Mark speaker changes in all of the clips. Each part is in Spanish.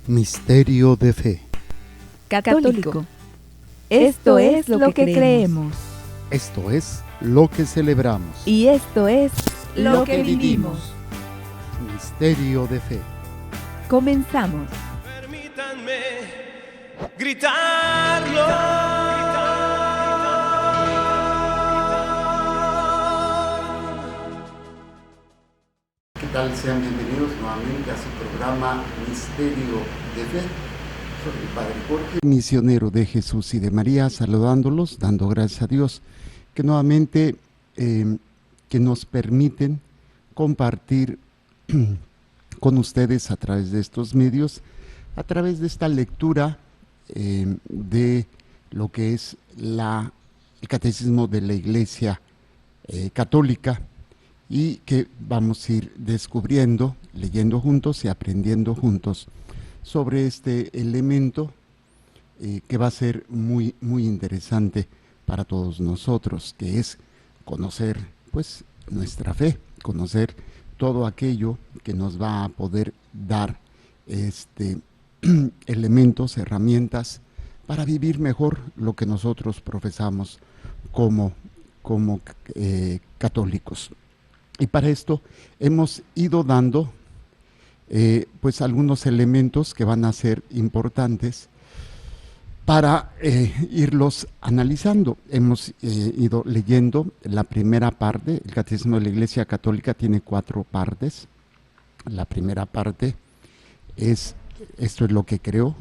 Speaker 1: Misterio de fe.
Speaker 2: Católico. Esto es lo que creemos.
Speaker 1: Esto es lo que celebramos.
Speaker 2: Y esto es lo que vivimos.
Speaker 1: Misterio de fe.
Speaker 2: Comenzamos.
Speaker 3: Permítanme gritarlo.
Speaker 1: ¿Qué tal? Sean bienvenidos nuevamente a su programa Misterio de Fe. Soy el Padre Jorge, misionero de Jesús y de María, saludándolos, dando gracias a Dios que nuevamente que nos permiten compartir con ustedes a través de estos medios, a través de esta lectura de lo que es el Catecismo de la Iglesia Católica, y que vamos a ir descubriendo, leyendo juntos y aprendiendo juntos sobre este elemento que va a ser muy, muy interesante para todos nosotros, que es conocer pues nuestra fe, conocer todo aquello que nos va a poder dar elementos, herramientas para vivir mejor lo que nosotros profesamos como católicos. Y para esto hemos ido dando pues algunos elementos que van a ser importantes para irlos analizando. Hemos ido leyendo la primera parte. El Catecismo de la Iglesia Católica tiene 4 partes. La primera parte es, esto es lo que creo,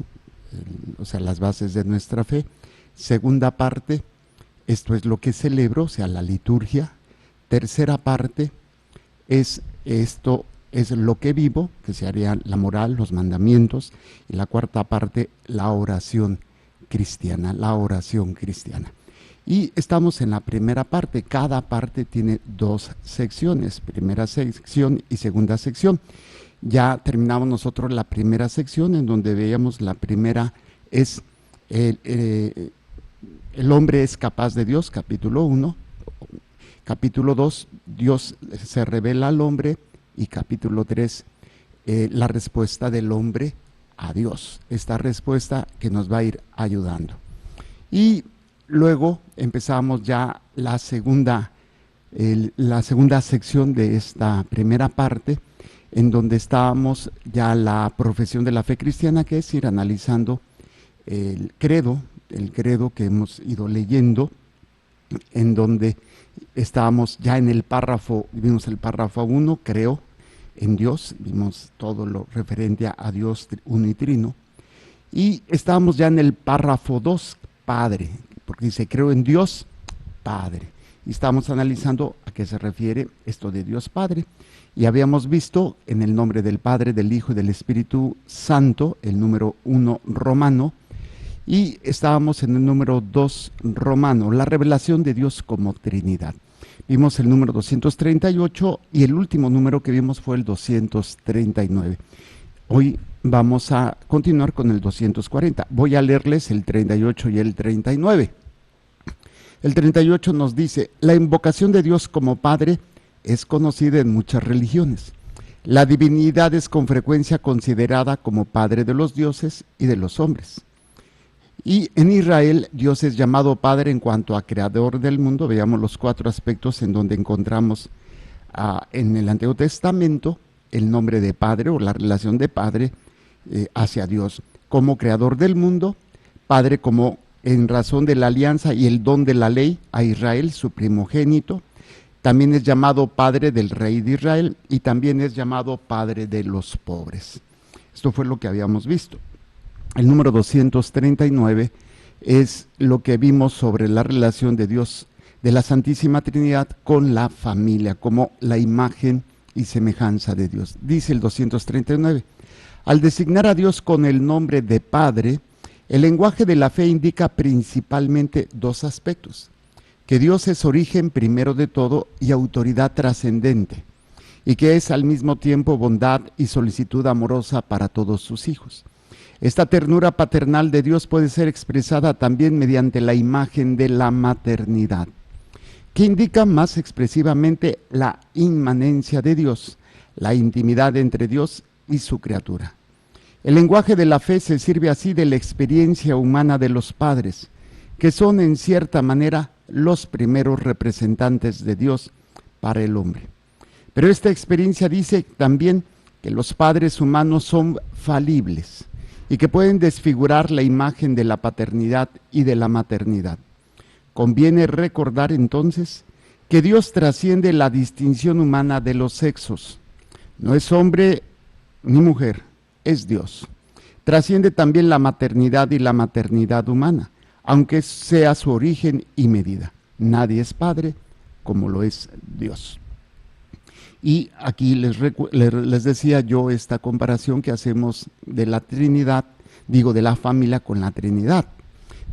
Speaker 1: o sea, las bases de nuestra fe. Segunda parte, esto es lo que celebro, o sea, la liturgia. Tercera parte, esto es lo que vivo, que se haría la moral, los mandamientos. Y la cuarta parte, la oración cristiana, Y estamos en la primera parte. Cada parte tiene 2 secciones, primera sección y segunda sección. Ya terminamos nosotros la primera sección, en donde veíamos la primera es el hombre es capaz de Dios, capítulo 1. Capítulo 2, Dios se revela al hombre, y capítulo 3, la respuesta del hombre a Dios. Esta respuesta que nos va a ir ayudando. Y luego empezamos ya la segunda sección de esta primera parte, en donde estábamos ya la profesión de la fe cristiana, que es ir analizando el credo que hemos ido leyendo, en donde estábamos ya en el párrafo, vimos el párrafo 1, creo en Dios, vimos todo lo referente a Dios uno y trino, y estábamos ya en el párrafo 2, Padre, porque dice creo en Dios Padre, y estamos analizando a qué se refiere esto de Dios Padre, y habíamos visto en el nombre del Padre, del Hijo y del Espíritu Santo, el número 1 romano, y estábamos en el número 2 romano, la revelación de Dios como Trinidad. Vimos el número 238 y el último número que vimos fue el 239. Hoy vamos a continuar con el 240. Voy a leerles el 38 y el 39. El 38 nos dice: la invocación de Dios como Padre es conocida en muchas religiones. La divinidad es con frecuencia considerada como Padre de los dioses y de los hombres. Y en Israel, Dios es llamado Padre en cuanto a creador del mundo. Veamos los 4 aspectos en donde encontramos en el Antiguo Testamento el nombre de Padre, o la relación de Padre hacia Dios. Como creador del mundo, Padre como en razón de la alianza y el don de la ley a Israel, su primogénito. También es llamado Padre del Rey de Israel, y también es llamado Padre de los pobres. Esto fue lo que habíamos visto. El número 239 es lo que vimos sobre la relación de Dios, de la Santísima Trinidad, con la familia, como la imagen y semejanza de Dios. Dice el 239, al designar a Dios con el nombre de Padre, el lenguaje de la fe indica principalmente 2 aspectos: que Dios es origen primero de todo y autoridad trascendente, y que es al mismo tiempo bondad y solicitud amorosa para todos sus hijos. Esta ternura paternal de Dios puede ser expresada también mediante la imagen de la maternidad, que indica más expresivamente la inmanencia de Dios, la intimidad entre Dios y su criatura. El lenguaje de la fe se sirve así de la experiencia humana de los padres, que son en cierta manera los primeros representantes de Dios para el hombre. Pero esta experiencia dice también que los padres humanos son falibles y que pueden desfigurar la imagen de la paternidad y de la maternidad. Conviene recordar entonces que Dios trasciende la distinción humana de los sexos. No es hombre ni mujer, es Dios. Trasciende también la maternidad y la maternidad humana, aunque sea su origen y medida. Nadie es padre como lo es Dios. Y aquí les decía yo esta comparación que hacemos de la Trinidad, de la familia con la Trinidad.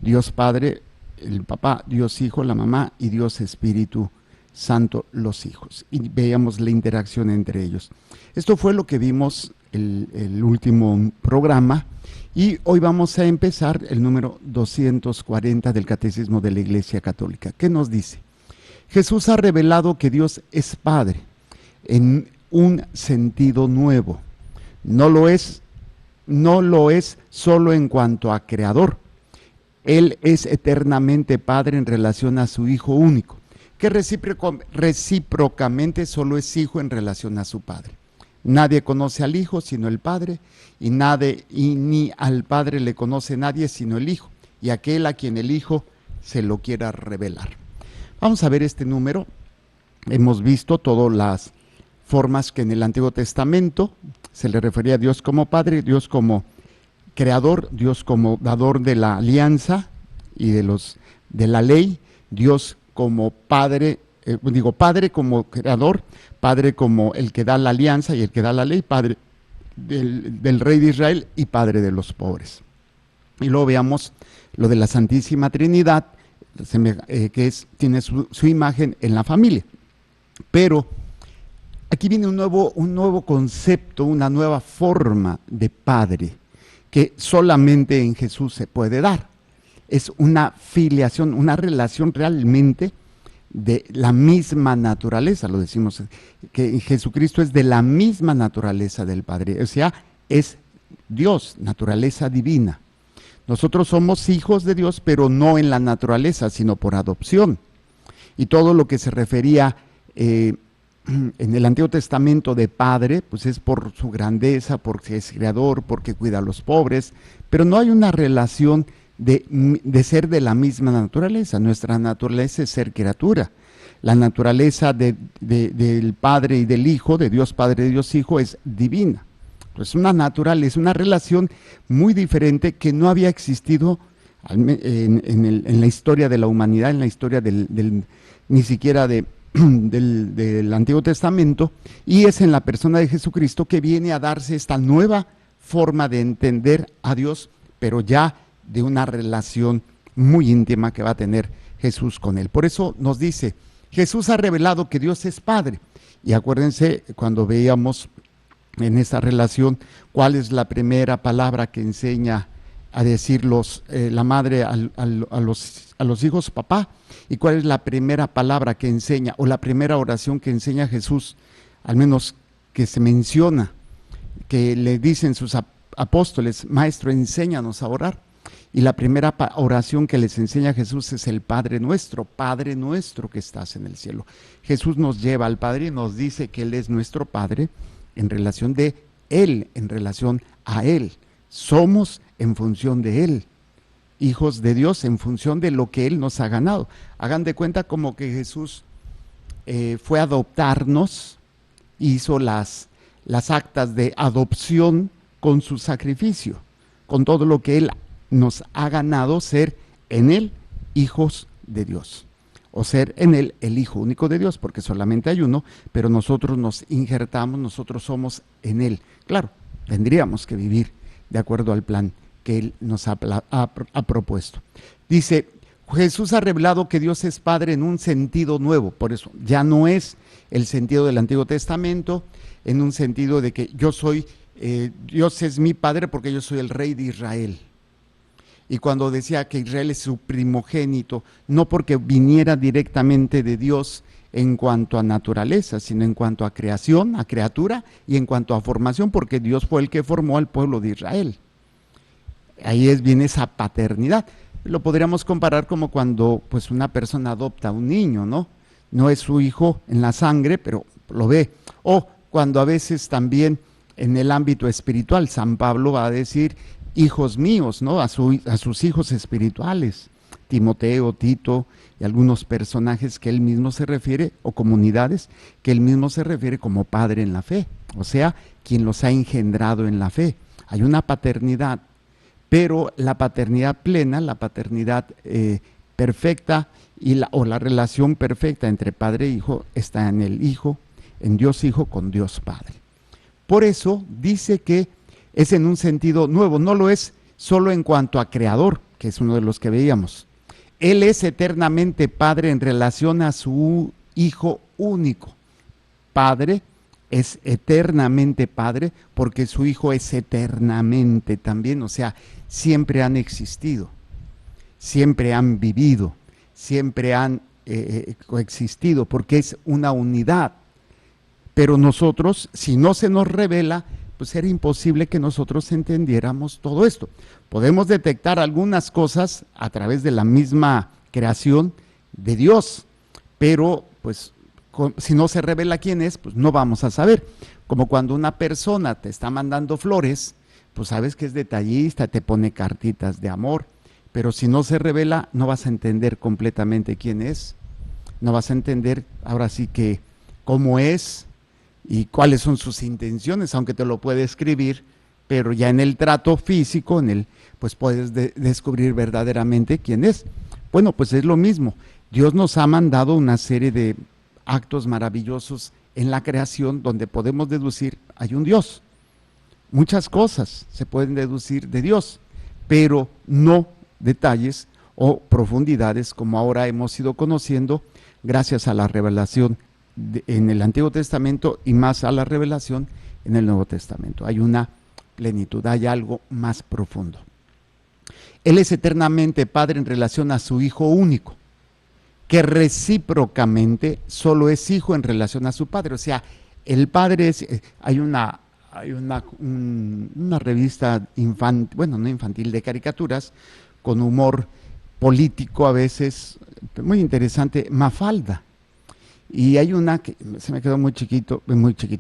Speaker 1: Dios Padre, el papá, Dios Hijo, la mamá y Dios Espíritu Santo, los hijos. Y veíamos la interacción entre ellos. Esto fue lo que vimos el último programa y hoy vamos a empezar el número 240 del Catecismo de la Iglesia Católica. ¿Qué nos dice? Jesús ha revelado que Dios es Padre en un sentido nuevo. No lo es solo en cuanto a creador. Él es eternamente Padre en relación a su Hijo único, que recíprocamente solo es Hijo en relación a su Padre. Nadie conoce al Hijo sino el Padre, y ni al Padre le conoce nadie sino el Hijo, y aquel a quien el Hijo se lo quiera revelar. Vamos a ver este número. Hemos visto todas las formas que en el Antiguo Testamento se le refería a Dios como Padre, Dios como Creador, Dios como dador de la alianza y de la ley, Dios como Padre, Padre como Creador, Padre como el que da la alianza y el que da la ley, Padre del Rey de Israel y Padre de los pobres. Y luego veamos lo de la Santísima Trinidad, que tiene su imagen en la familia. Pero aquí viene un nuevo concepto, una nueva forma de Padre que solamente en Jesús se puede dar. Es una filiación, una relación realmente de la misma naturaleza, lo decimos, que Jesucristo es de la misma naturaleza del Padre, o sea, es Dios, naturaleza divina. Nosotros somos hijos de Dios, pero no en la naturaleza, sino por adopción. Y todo lo que se refería en el Antiguo Testamento de Padre, pues es por su grandeza, porque es creador, porque cuida a los pobres, pero no hay una relación de ser de la misma naturaleza. Nuestra naturaleza es ser criatura. La naturaleza del Padre y del Hijo, de Dios Padre y Dios Hijo, es divina. Pues es una relación muy diferente que no había existido en la historia de la humanidad, en la historia ni siquiera del Antiguo Testamento, y es en la persona de Jesucristo que viene a darse esta nueva forma de entender a Dios, pero ya de una relación muy íntima que va a tener Jesús con él. Por eso nos dice, Jesús ha revelado que Dios es Padre. Y acuérdense cuando veíamos en esa relación cuál es la primera palabra que enseña a decir la madre a los hijos, papá, y cuál es la primera palabra que enseña, o la primera oración que enseña Jesús, al menos que se menciona, que le dicen sus apóstoles, Maestro, enséñanos a orar. Y la primera oración que les enseña Jesús es el Padre nuestro que estás en el cielo. Jesús nos lleva al Padre y nos dice que Él es nuestro Padre en relación de Él, en relación a Él. Somos en función de Él, hijos de Dios en función de lo que Él nos ha ganado. Hagan de cuenta como que Jesús fue a adoptarnos, hizo las actas de adopción con su sacrificio, con todo lo que Él nos ha ganado, ser en Él hijos de Dios, o ser en Él el Hijo único de Dios, porque solamente hay uno, pero nosotros nos injertamos, nosotros somos en Él. Claro, tendríamos que vivir de acuerdo al plan que Él nos ha propuesto. Dice, Jesús ha revelado que Dios es Padre en un sentido nuevo, por eso ya no es el sentido del Antiguo Testamento, en un sentido de que Dios es mi Padre porque yo soy el Rey de Israel. Y cuando decía que Israel es su primogénito, no porque viniera directamente de Dios en cuanto a naturaleza, sino en cuanto a creación, a criatura y en cuanto a formación, porque Dios fue el que formó al pueblo de Israel. Ahí viene esa paternidad. Lo podríamos comparar como cuando pues una persona adopta a un niño, ¿no? No es su hijo en la sangre, pero lo ve. O cuando a veces también en el ámbito espiritual, San Pablo va a decir, hijos míos, ¿no? A sus hijos espirituales, Timoteo, Tito y algunos personajes que él mismo se refiere, o comunidades que él mismo se refiere como padre en la fe, o sea, quien los ha engendrado en la fe. Hay una paternidad, pero la paternidad plena, la paternidad perfecta o la relación perfecta entre padre e hijo está en el Hijo, en Dios Hijo con Dios Padre. Por eso dice que es en un sentido nuevo, no lo es solo en cuanto a creador, que es uno de los que veíamos. Él es eternamente Padre en relación a su Hijo único. Padre es eternamente Padre porque su Hijo es eternamente también, o sea, siempre han existido, siempre han vivido, siempre han coexistido, porque es una unidad. Pero nosotros, si no se nos revela, pues era imposible que nosotros entendiéramos todo esto. Podemos detectar algunas cosas a través de la misma creación de Dios, pero pues si no se revela quién es, pues no vamos a saber. Como cuando una persona te está mandando flores, pues sabes que es detallista, te pone cartitas de amor, pero si no se revela, no vas a entender completamente quién es, no vas a entender ahora sí que cómo es y cuáles son sus intenciones, aunque te lo puede escribir, pero ya en el trato físico, pues puedes descubrir verdaderamente quién es. Bueno, pues es lo mismo. Dios nos ha mandado una serie de actos maravillosos en la creación donde podemos deducir, hay un Dios. Muchas cosas se pueden deducir de Dios, pero no detalles o profundidades como ahora hemos ido conociendo gracias a la revelación en el Antiguo Testamento y más a la revelación en el Nuevo Testamento. Hay una plenitud, hay algo más profundo. Él es eternamente Padre en relación a su Hijo único, que recíprocamente solo es Hijo en relación a su Padre. O sea, el Padre es, hay una revista infantil, bueno, no infantil, de caricaturas, con humor político a veces, muy interesante, Mafalda. Y hay una que se me quedó muy chiquito,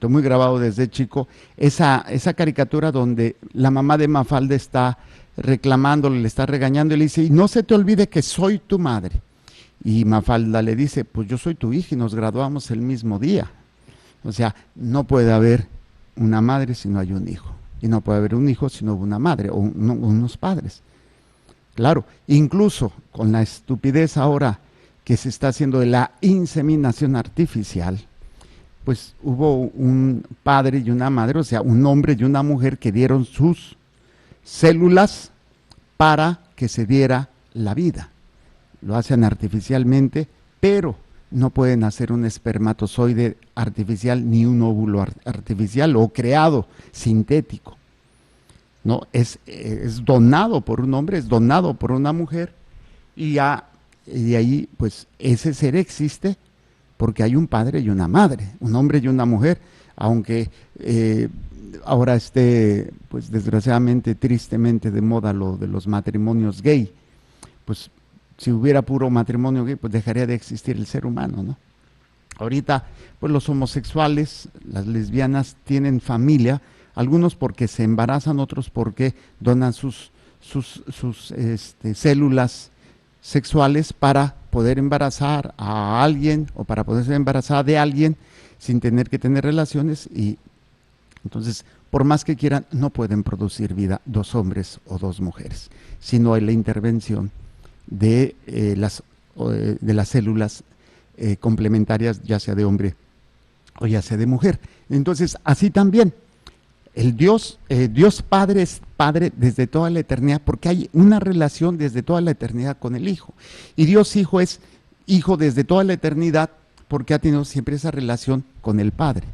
Speaker 1: muy grabado desde chico, esa caricatura donde la mamá de Mafalda está reclamándole, le está regañando y le dice, y no se te olvide que soy tu madre. Y Mafalda le dice, pues yo soy tu hija y nos graduamos el mismo día. O sea, no puede haber una madre si no hay un hijo. Y no puede haber un hijo si no hubo una madre o unos padres. Claro, incluso con la estupidez ahora que se está haciendo de la inseminación artificial, pues hubo un padre y una madre, o sea, un hombre y una mujer que dieron sus células para que se diera la vida. Lo hacen artificialmente, pero no pueden hacer un espermatozoide artificial ni un óvulo artificial o creado sintético. No, es donado por un hombre, es donado por una mujer y de ahí pues ese ser existe porque hay un padre y una madre, un hombre y una mujer, aunque ahora esté pues desgraciadamente, tristemente de moda lo de los matrimonios gay, pues si hubiera puro matrimonio gay, pues dejaría de existir el ser humano, ¿no? Ahorita, pues los homosexuales, las lesbianas tienen familia, algunos porque se embarazan, otros porque donan sus células sexuales para poder embarazar a alguien o para poder ser embarazada de alguien sin tener que tener relaciones, y entonces, por más que quieran, no pueden producir vida dos hombres o dos mujeres, si no hay la intervención de las células complementarias, ya sea de hombre o ya sea de mujer. Entonces, así también, el Dios Padre es Padre desde toda la eternidad, porque hay una relación desde toda la eternidad con el Hijo. Y Dios Hijo es Hijo desde toda la eternidad, porque ha tenido siempre esa relación con el Padre.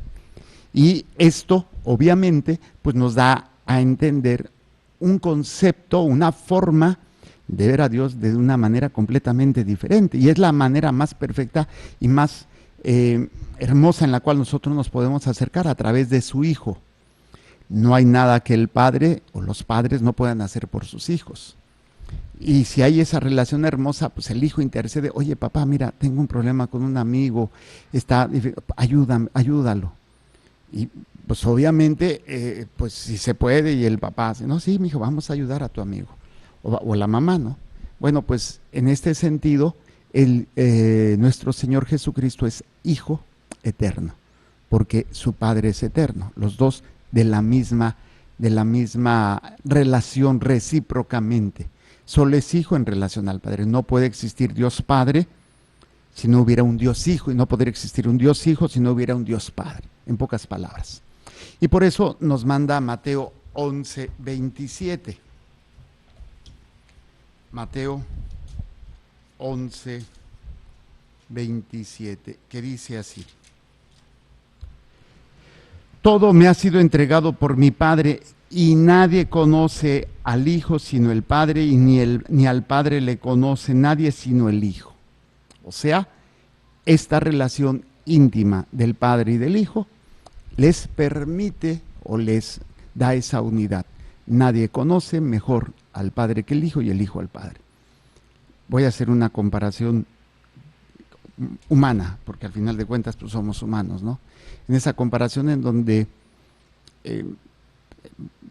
Speaker 1: Y esto, obviamente, pues nos da a entender un concepto, una forma de ver a Dios de una manera completamente diferente, y es la manera más perfecta y más hermosa en la cual nosotros nos podemos acercar a través de su Hijo. No hay nada que el padre o los padres no puedan hacer por sus hijos. Y si hay esa relación hermosa, pues el hijo intercede, oye papá, mira, tengo un problema con un amigo, ayúdalo. Y pues obviamente, pues si se puede, y el papá dice, no, sí, mijo, vamos a ayudar a tu amigo. O la mamá, ¿no? Bueno, pues en este sentido, nuestro Señor Jesucristo es Hijo eterno, porque su Padre es eterno. Los dos de la misma relación recíprocamente. Solo es Hijo en relación al Padre. No puede existir Dios Padre si no hubiera un Dios Hijo, y no podría existir un Dios Hijo si no hubiera un Dios Padre, en pocas palabras. Y por eso nos manda Mateo 11:27. Mateo 11:27, que dice así: todo me ha sido entregado por mi Padre, y nadie conoce al Hijo sino el Padre, y ni al Padre le conoce nadie sino el Hijo. O sea, esta relación íntima del Padre y del Hijo les permite o les da esa unidad. Nadie conoce mejor al Padre que el Hijo, y el Hijo al Padre. Voy a hacer una comparación humana, porque al final de cuentas pues somos humanos, ¿no? En esa comparación en donde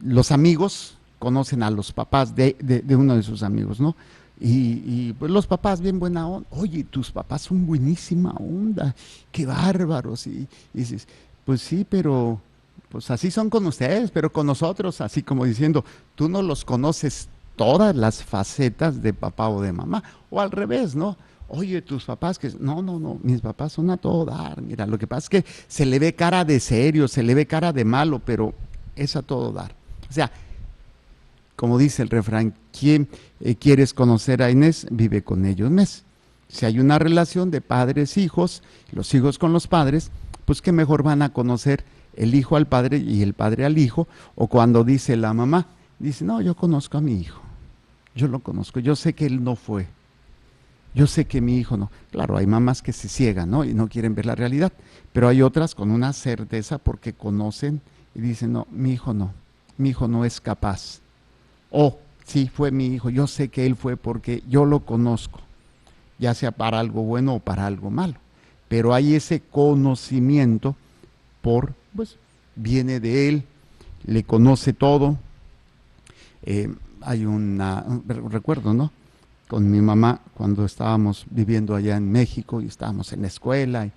Speaker 1: los amigos conocen a los papás de uno de sus amigos, ¿no? Y pues los papás bien buena onda, oye, tus papás son buenísima onda, qué bárbaros, y dices, pues sí, pero pues así son con ustedes, pero con nosotros, así como diciendo, tú no los conoces todas las facetas de papá o de mamá, o al revés, ¿no? Oye, tus papás, que no, mis papás son a todo dar, mira, lo que pasa es que se le ve cara de serio, se le ve cara de malo, pero es a todo dar. O sea, como dice el refrán, ¿quién quieres conocer a Inés? Vive con ellos mes. Si hay una relación de padres, hijos, los hijos con los padres, pues qué mejor van a conocer el hijo al padre y el padre al hijo, o cuando dice la mamá, dice, no, yo conozco a mi hijo, yo lo conozco, yo sé que él no fue. Yo sé que mi hijo no. Claro, hay mamás que se ciegan, ¿no? Y no quieren ver la realidad, pero hay otras con una certeza porque conocen y dicen, no, mi hijo no es capaz. O, sí, fue mi hijo, yo sé que él fue porque yo lo conozco, ya sea para algo bueno o para algo malo. Pero hay ese conocimiento pues, viene de él, le conoce todo. Hay un recuerdo, ¿no? Con mi mamá cuando estábamos viviendo allá en México y estábamos en la escuela, y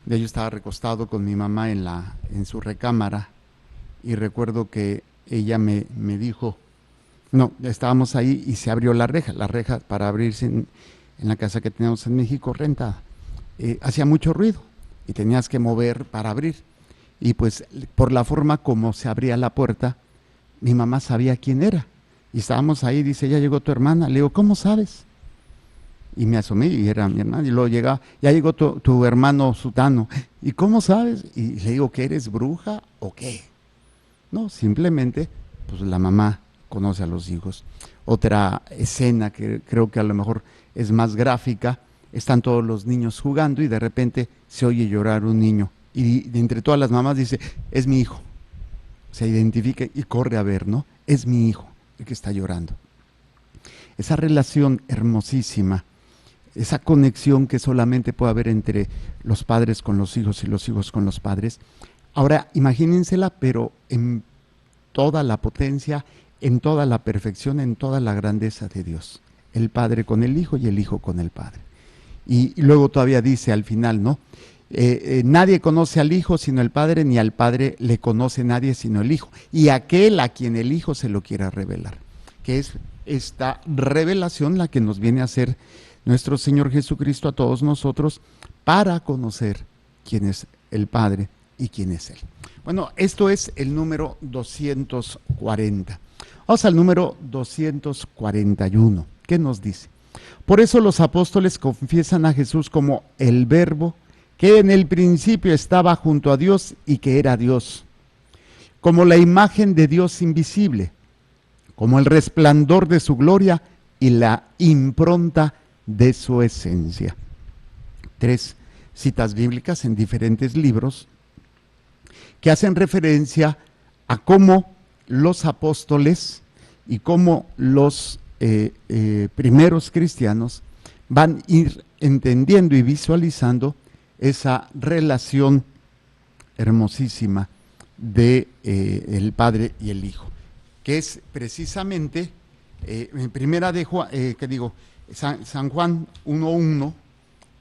Speaker 1: yo estaba recostado con mi mamá en su recámara, y recuerdo que ella me dijo, no, estábamos ahí y se abrió la reja para abrirse en la casa que teníamos en México rentada. Hacía mucho ruido y tenías que mover para abrir, y pues por la forma como se abría la puerta, mi mamá sabía quién era. Y estábamos ahí, dice, ya llegó tu hermana. Le digo, ¿cómo sabes? Y me asomé y era mi hermana. Y luego llega, ya llegó tu hermano Sutano. ¿Y cómo sabes? Y le digo, ¿que eres bruja o qué? No, simplemente, pues la mamá conoce a los hijos. Otra escena que creo que a lo mejor es más gráfica, están todos los niños jugando y de repente se oye llorar un niño. Y de entre todas las mamás dice, es mi hijo. Se identifica y corre a ver, ¿no? Es mi hijo el que está llorando. Esa relación hermosísima, esa conexión que solamente puede haber entre los padres con los hijos y los hijos con los padres. Ahora, imagínensela, pero en toda la potencia, en toda la perfección, en toda la grandeza de Dios. El Padre con el Hijo y el Hijo con el Padre. Y luego todavía dice al final, ¿no? Nadie conoce al Hijo sino el Padre, ni al Padre le conoce nadie sino el Hijo, y aquel a quien el Hijo se lo quiera revelar, que es esta revelación la que nos viene a hacer nuestro Señor Jesucristo a todos nosotros para conocer quién es el Padre y quién es Él. Bueno, esto es el número 240. Vamos al número 241. ¿Qué nos dice? Por eso los apóstoles confiesan a Jesús como el Verbo, que en el principio estaba junto a Dios y que era Dios, como la imagen de Dios invisible, como el resplandor de su gloria y la impronta de su esencia. Tres citas bíblicas en diferentes libros que hacen referencia a cómo los apóstoles y cómo los primeros cristianos van a ir entendiendo y visualizando esa relación hermosísima de el Padre y el Hijo, que es precisamente en primera de Juan, San Juan 1:1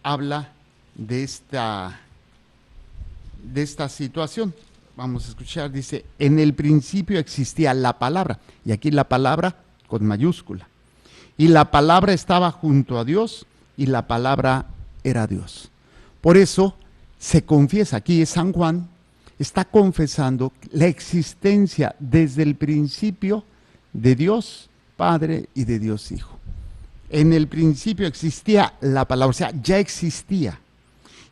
Speaker 1: habla de esta situación. Vamos a escuchar, dice: en el principio existía la palabra, y aquí la palabra con mayúscula, y la palabra estaba junto a Dios, y la palabra era Dios. Por eso se confiesa, aquí San Juan está confesando la existencia desde el principio de Dios Padre y de Dios Hijo. En el principio existía la palabra, o sea, ya existía.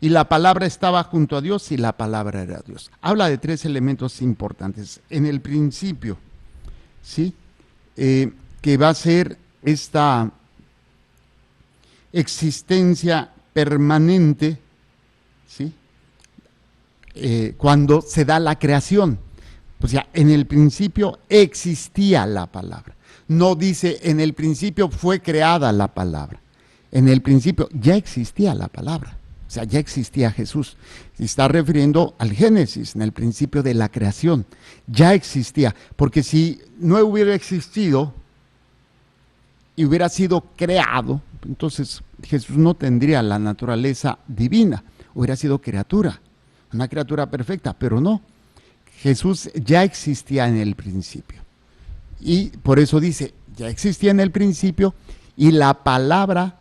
Speaker 1: Y la palabra estaba junto a Dios y la palabra era Dios. Habla de tres elementos importantes. En el principio, ¿sí? Que va a ser esta existencia permanente, ¿sí? Cuando se da la creación. O sea, en el principio existía la palabra. No dice en el principio fue creada la palabra. En el principio ya existía la palabra. O sea, ya existía Jesús. Se está refiriendo al Génesis, en el principio de la creación. Ya existía. Porque si no hubiera existido y hubiera sido creado, entonces Jesús no tendría la naturaleza divina. Hubiera sido criatura, una criatura perfecta, pero no. Jesús ya existía en el principio. Y por eso dice, ya existía en el principio y la palabra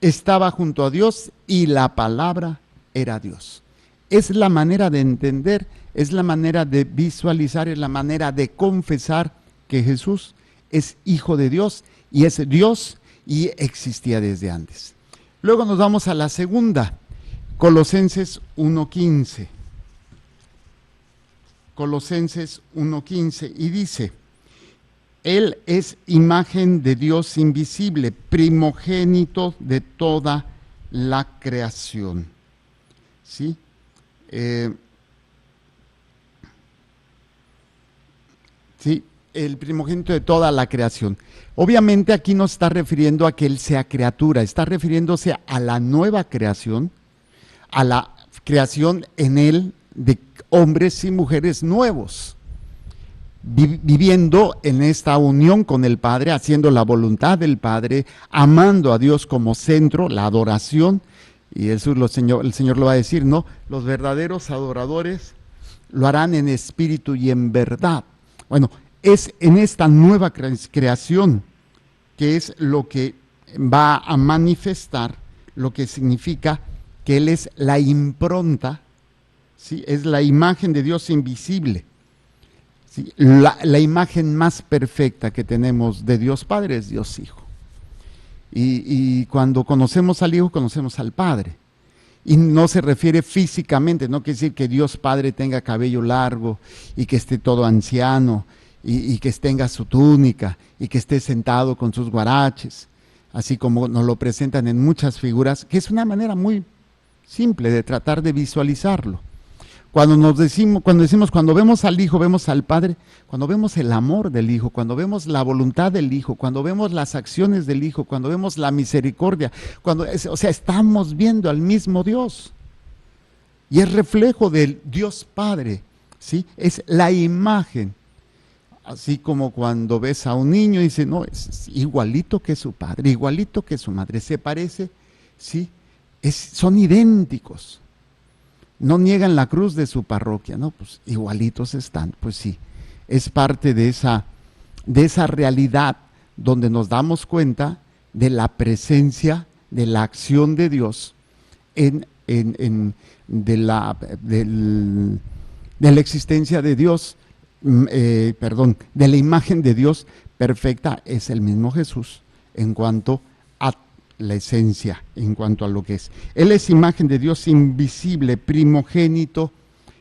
Speaker 1: estaba junto a Dios y la palabra era Dios. Es la manera de entender, es la manera de visualizar, es la manera de confesar que Jesús es hijo de Dios y es Dios y existía desde antes. Luego nos vamos a la segunda, Colosenses 1:15. Colosenses 1:15 y dice: Él es imagen de Dios invisible, primogénito de toda la creación. ¿Sí? Sí, el primogénito de toda la creación. Obviamente aquí no está refiriendo a que Él sea criatura, está refiriéndose a la nueva creación, a la creación en Él de hombres y mujeres nuevos, viviendo en esta unión con el Padre, haciendo la voluntad del Padre, amando a Dios como centro, la adoración, y eso el Señor lo va a decir, ¿no? Los verdaderos adoradores lo harán en espíritu y en verdad. Bueno, es en esta nueva creación que es lo que va a manifestar, lo que significa que Él es la impronta, ¿sí? Es la imagen de Dios invisible. ¿Sí? La imagen más perfecta que tenemos de Dios Padre es Dios Hijo. Y cuando conocemos al Hijo, conocemos al Padre. Y no se refiere físicamente, no quiere decir que Dios Padre tenga cabello largo y que esté todo anciano y que tenga su túnica y que esté sentado con sus guaraches, así como nos lo presentan en muchas figuras, que es una manera muy simple de tratar de visualizarlo. Cuando vemos al Hijo, vemos al Padre, cuando vemos el amor del Hijo, cuando vemos la voluntad del Hijo, cuando vemos las acciones del Hijo, cuando vemos la misericordia, estamos viendo al mismo Dios. Y es reflejo del Dios Padre, ¿sí? Es la imagen. Así como cuando ves a un niño y dices, no, es igualito que su padre, igualito que su madre, se parece, ¿sí? Son idénticos. No niegan la cruz de su parroquia, ¿no? Pues igualitos están, pues sí. Es parte de esa realidad donde nos damos cuenta de la presencia, de la acción de Dios de la existencia de Dios, de la imagen de Dios perfecta, es el mismo Jesús en cuanto a la esencia, en cuanto a lo que es. Él es imagen de Dios invisible, primogénito,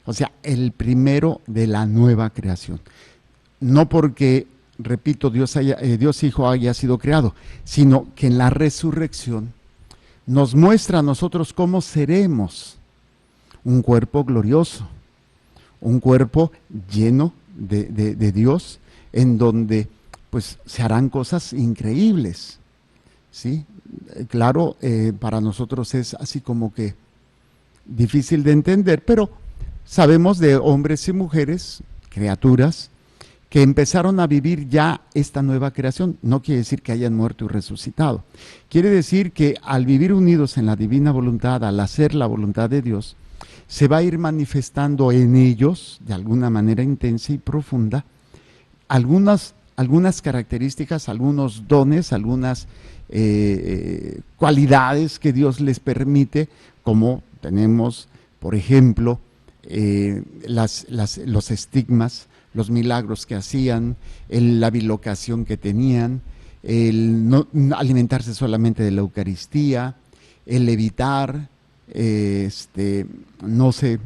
Speaker 1: o sea, el primero de la nueva creación. No porque, repito, Dios Hijo haya sido creado, sino que en la resurrección nos muestra a nosotros cómo seremos un cuerpo glorioso, un cuerpo lleno de Dios, en donde pues se harán cosas increíbles, ¿sí? Claro, para nosotros es así como que difícil de entender, pero sabemos de hombres y mujeres, criaturas, que empezaron a vivir ya esta nueva creación. No quiere decir que hayan muerto y resucitado. Quiere decir que al vivir unidos en la divina voluntad, al hacer la voluntad de Dios, se va a ir manifestando en ellos, de alguna manera intensa y profunda, algunas características, algunos dones, algunas cualidades que Dios les permite, como tenemos, por ejemplo, los estigmas, los milagros que hacían, la bilocación que tenían, el no alimentarse solamente de la Eucaristía, el evitar, no sé,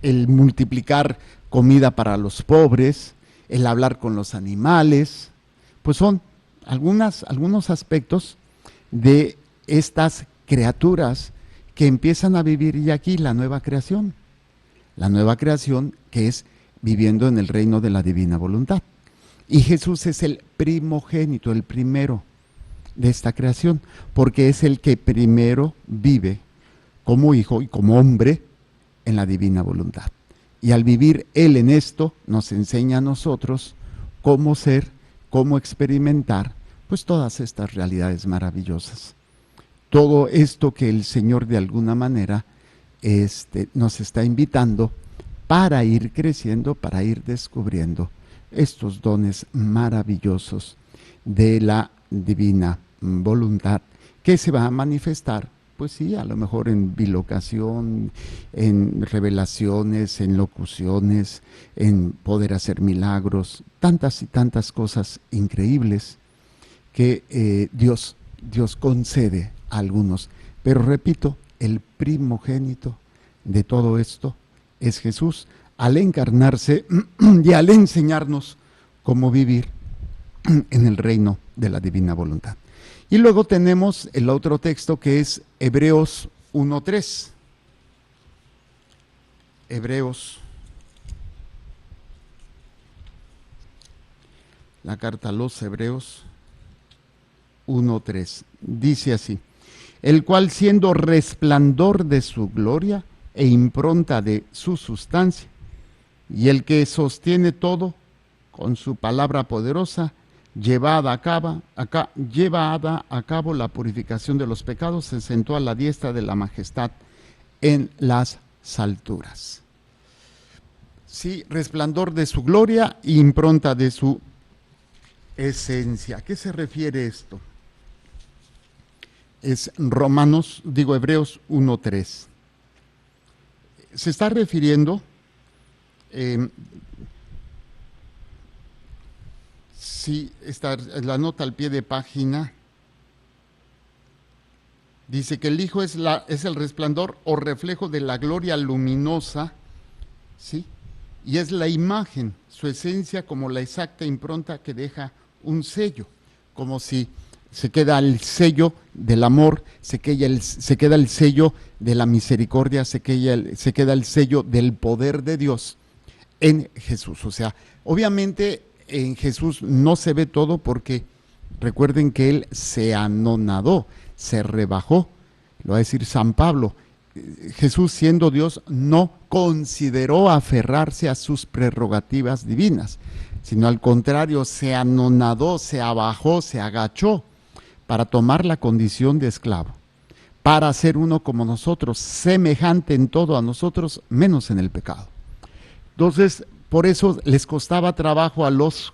Speaker 1: el multiplicar comida para los pobres, el hablar con los animales, pues son algunos aspectos de estas criaturas que empiezan a vivir ya aquí la nueva creación que es viviendo en el reino de la divina voluntad. Y Jesús es el primogénito, el primero de esta creación, porque es el que primero vive como hijo y como hombre en la divina voluntad. Y al vivir Él en esto, nos enseña a nosotros cómo ser, cómo experimentar, pues todas estas realidades maravillosas. Todo esto que el Señor de alguna manera nos está invitando para ir creciendo, para ir descubriendo estos dones maravillosos de la divina voluntad, que se va a manifestar, pues sí, a lo mejor en bilocación, en revelaciones, en locuciones, en poder hacer milagros, tantas y tantas cosas increíbles que Dios concede a algunos. Pero repito, el primogénito de todo esto es Jesús, al encarnarse y al enseñarnos cómo vivir en el reino de la divina voluntad. Y luego tenemos el otro texto que es Hebreos 1:3. Hebreos, la carta a los Hebreos 1:3. Dice así: el cual, siendo resplandor de su gloria e impronta de su sustancia, y el que sostiene todo con su palabra poderosa, llevada a cabo la purificación de los pecados, se sentó a la diestra de la majestad en las alturas. Sí, resplandor de su gloria e impronta de su esencia. ¿A qué se refiere esto? Es Hebreos 1:3. Se está refiriendo, sí, está la nota al pie de página, dice que el Hijo es el resplandor o reflejo de la gloria luminosa, ¿sí? Y es la imagen, su esencia como la exacta impronta que deja un sello, como si se queda el sello del amor, se queda el sello de la misericordia, se queda el sello del poder de Dios en Jesús. O sea, obviamente en Jesús no se ve todo, porque recuerden que Él se anonadó, se rebajó. Lo va a decir San Pablo. Jesús, siendo Dios, no consideró aferrarse a sus prerrogativas divinas, sino al contrario, se anonadó, se abajó, se agachó para tomar la condición de esclavo, para ser uno como nosotros, semejante en todo a nosotros, menos en el pecado. Entonces, por eso les costaba trabajo a los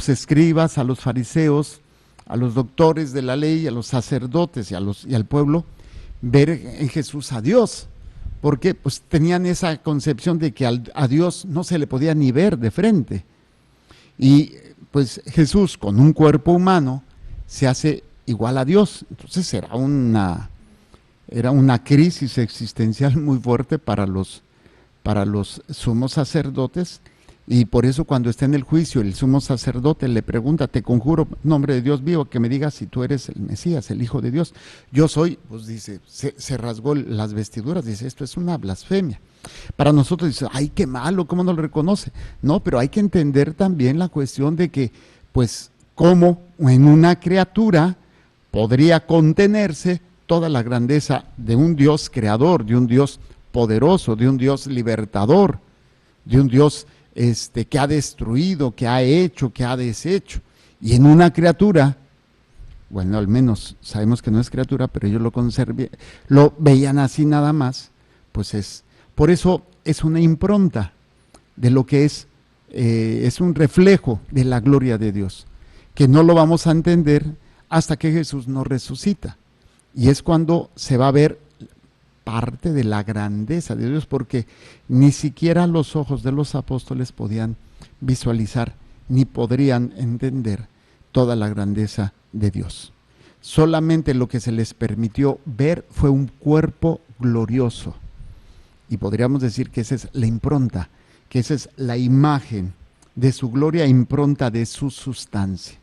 Speaker 1: escribas, a los fariseos, a los doctores de la ley, a los sacerdotes y al pueblo, ver en Jesús a Dios, porque pues tenían esa concepción de que a Dios no se le podía ni ver de frente. Y pues Jesús, con un cuerpo humano, se hace igual a Dios. Entonces era una crisis existencial muy fuerte para los sumos sacerdotes, Y por eso cuando está en el juicio, el sumo sacerdote le pregunta, te conjuro, en nombre de Dios vivo, que me digas si tú eres el Mesías, el Hijo de Dios. Yo soy, pues dice, se rasgó las vestiduras, dice, esto es una blasfemia. Para nosotros dice, ay, qué malo, ¿cómo no lo reconoce? No, pero hay que entender también la cuestión de que, pues, cómo en una criatura podría contenerse toda la grandeza de un Dios creador, de un Dios poderoso, de un Dios libertador, de un Dios que ha destruido, que ha hecho, que ha deshecho. Y en una criatura, bueno, al menos sabemos que no es criatura, pero ellos lo veían así nada más, pues por eso es una impronta de lo que es un reflejo de la gloria de Dios, que no lo vamos a entender hasta que Jesús nos resucita. Y es cuando se va a ver parte de la grandeza de Dios, porque ni siquiera los ojos de los apóstoles podían visualizar ni podrían entender toda la grandeza de Dios. Solamente lo que se les permitió ver fue un cuerpo glorioso. Y podríamos decir que esa es la impronta, que esa es la imagen de su gloria, impronta de su sustancia.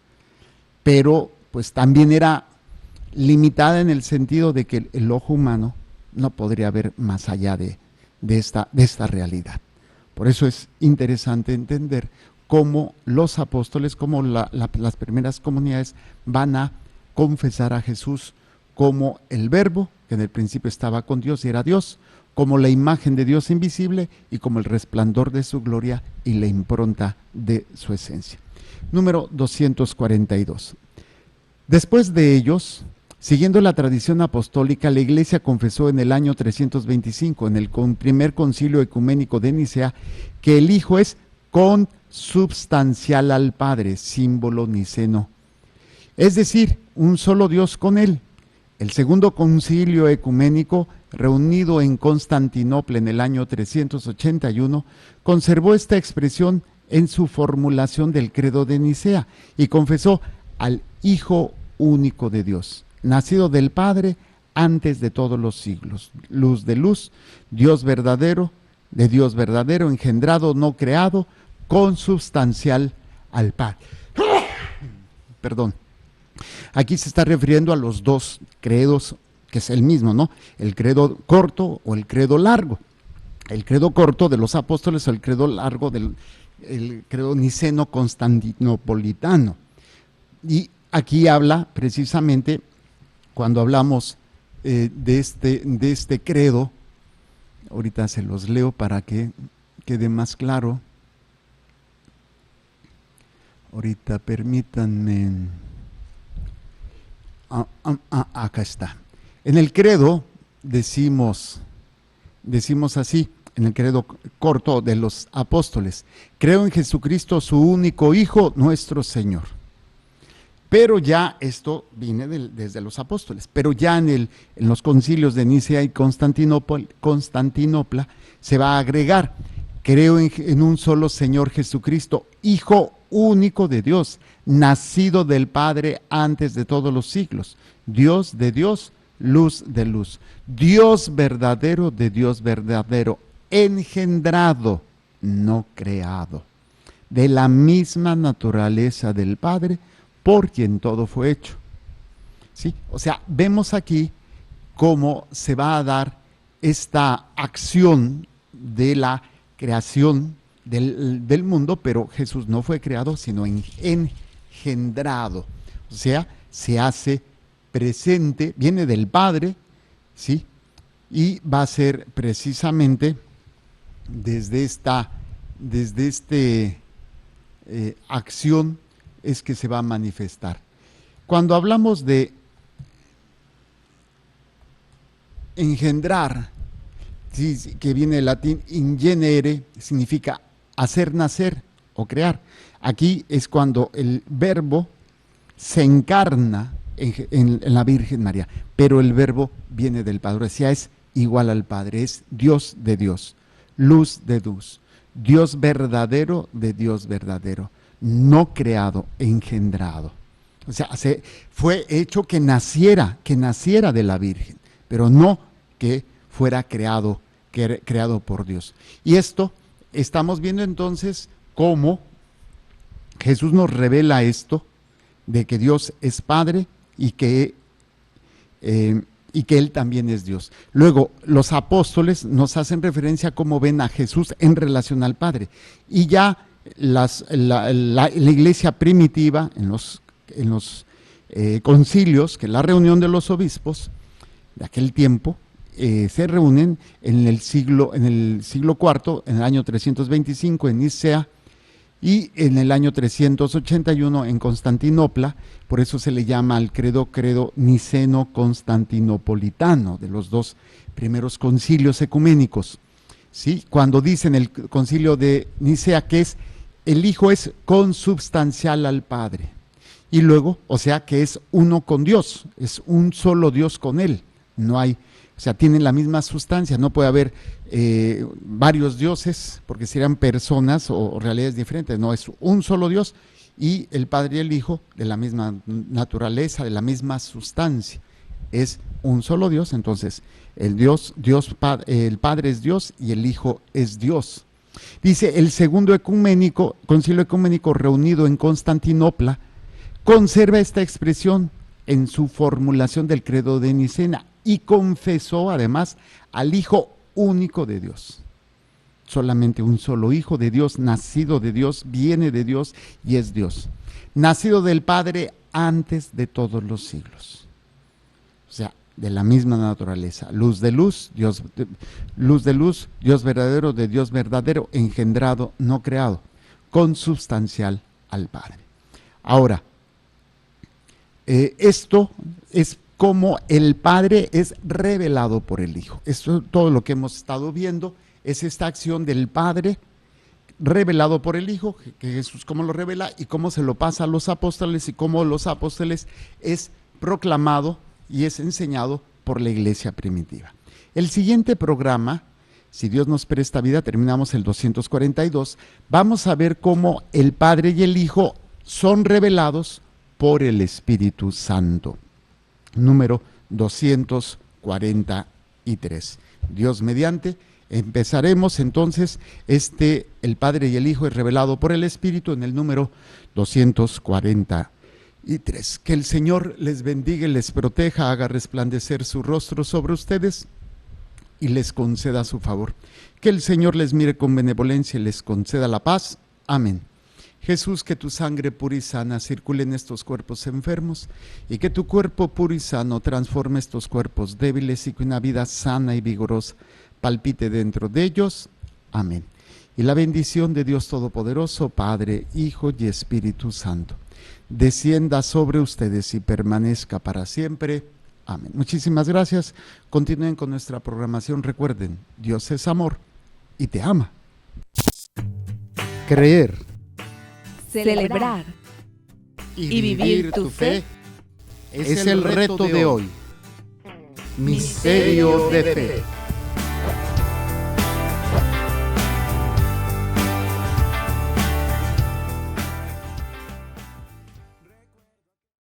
Speaker 1: Pero pues también era limitada en el sentido de que el ojo humano no podría ver más allá de esta realidad. Por eso es interesante entender cómo los apóstoles, cómo las primeras comunidades van a confesar a Jesús como el Verbo, que en el principio estaba con Dios y era Dios, como la imagen de Dios invisible y como el resplandor de su gloria y la impronta de su esencia. Número 242. Después de ellos, siguiendo la tradición apostólica, la Iglesia confesó en el año 325, en el primer concilio ecuménico de Nicea, que el Hijo es consubstancial al Padre, símbolo niceno. Es decir, un solo Dios con Él. El segundo concilio ecuménico, reunido en Constantinopla en el año 381, conservó esta expresión en su formulación del credo de Nicea y confesó al Hijo único de Dios, nacido del Padre antes de todos los siglos, luz de luz, Dios verdadero, de Dios verdadero, engendrado, no creado, consubstancial al Padre. Perdón. Aquí se está refiriendo a los dos credos, que es el mismo, ¿no? El credo corto o el credo largo. El credo corto de los apóstoles o el credo largo del credo niceno-constantinopolitano. Y aquí habla precisamente, cuando hablamos de este credo, ahorita se los leo para que quede más claro. Ahorita permítanme. Acá está. En el credo decimos así, en el credo corto de los apóstoles: creo en Jesucristo, su único Hijo, nuestro Señor. Pero ya esto viene desde los apóstoles, pero ya en los concilios de Nicea y Constantinopla se va a agregar: creo en un solo Señor Jesucristo, Hijo único de Dios, nacido del Padre antes de todos los siglos, Dios de Dios, luz de luz, Dios verdadero de Dios verdadero, engendrado, no creado, de la misma naturaleza del Padre, por quien todo fue hecho. ¿Sí? O sea, vemos aquí cómo se va a dar esta acción de la creación del mundo, pero Jesús no fue creado, sino engendrado. O sea, se hace presente, viene del Padre, ¿sí? Y va a ser precisamente desde esta acción es que se va a manifestar. Cuando hablamos de engendrar, ¿sí? Que viene del latín ingenere, significa hacer nacer o crear. Aquí es cuando el verbo se encarna en la Virgen María, pero el verbo viene del Padre, o sea, es igual al Padre, es Dios de Dios, luz de luz, Dios verdadero de Dios verdadero, no creado, engendrado. O sea, fue hecho que naciera de la Virgen, pero no que fuera creado por Dios. Y esto estamos viendo entonces cómo Jesús nos revela esto de que Dios es Padre y que Él también es Dios. Luego, los apóstoles nos hacen referencia a cómo ven a Jesús en relación al Padre. Y ya la iglesia primitiva, en los concilios, que es la reunión de los obispos de aquel tiempo, se reúnen en el siglo IV, en el año 325 en Nicea, y en el año 381 en Constantinopla. Por eso se le llama al credo niceno-constantinopolitano, de los dos primeros concilios ecuménicos. ¿Sí? Cuando dicen el concilio de Nicea que el Hijo es consubstancial al Padre, y luego, o sea, que es uno con Dios, es un solo Dios con Él. No hay, o sea, tienen la misma sustancia, no puede haber varios dioses, porque serían personas o realidades diferentes. No, es un solo Dios, y el Padre y el Hijo de la misma naturaleza, de la misma sustancia. Es un solo Dios. Entonces el Padre es Dios y el Hijo es Dios. Dice, el segundo concilio ecuménico reunido en Constantinopla conserva esta expresión en su formulación del credo de Nicea y confesó además al Hijo único de Dios. Solamente un solo Hijo de Dios, nacido de Dios, viene de Dios y es Dios. Nacido del Padre antes de todos los siglos. O sea, de la misma naturaleza. Luz de luz, Dios verdadero de Dios verdadero, engendrado, no creado, consubstancial al Padre. Ahora, esto es como el Padre es revelado por el Hijo. Esto, todo lo que hemos estado viendo, es esta acción del Padre revelado por el Hijo, que Jesús cómo lo revela y cómo se lo pasa a los apóstoles, y cómo los apóstoles es proclamado y es enseñado por la iglesia primitiva. El siguiente programa, si Dios nos presta vida, terminamos el 242, vamos a ver cómo el Padre y el Hijo son revelados por el Espíritu Santo. Número 243. Dios mediante, empezaremos entonces el Padre y el Hijo es revelado por el Espíritu en el número 243. Que el Señor les bendiga y les proteja, haga resplandecer su rostro sobre ustedes y les conceda su favor. Que el Señor les mire con benevolencia y les conceda la paz. Amén. Jesús, que tu sangre pura y sana circule en estos cuerpos enfermos, y que tu cuerpo puro y sano transforme estos cuerpos débiles, y que una vida sana y vigorosa palpite dentro de ellos. Amén. Y la bendición de Dios Todopoderoso, Padre, Hijo y Espíritu Santo, descienda sobre ustedes y permanezca para siempre. Amén. Muchísimas gracias. Continúen con nuestra programación. Recuerden, Dios es amor y te ama. Creer,
Speaker 2: celebrar
Speaker 1: y vivir tu fe es el reto de hoy. Misterio de fe.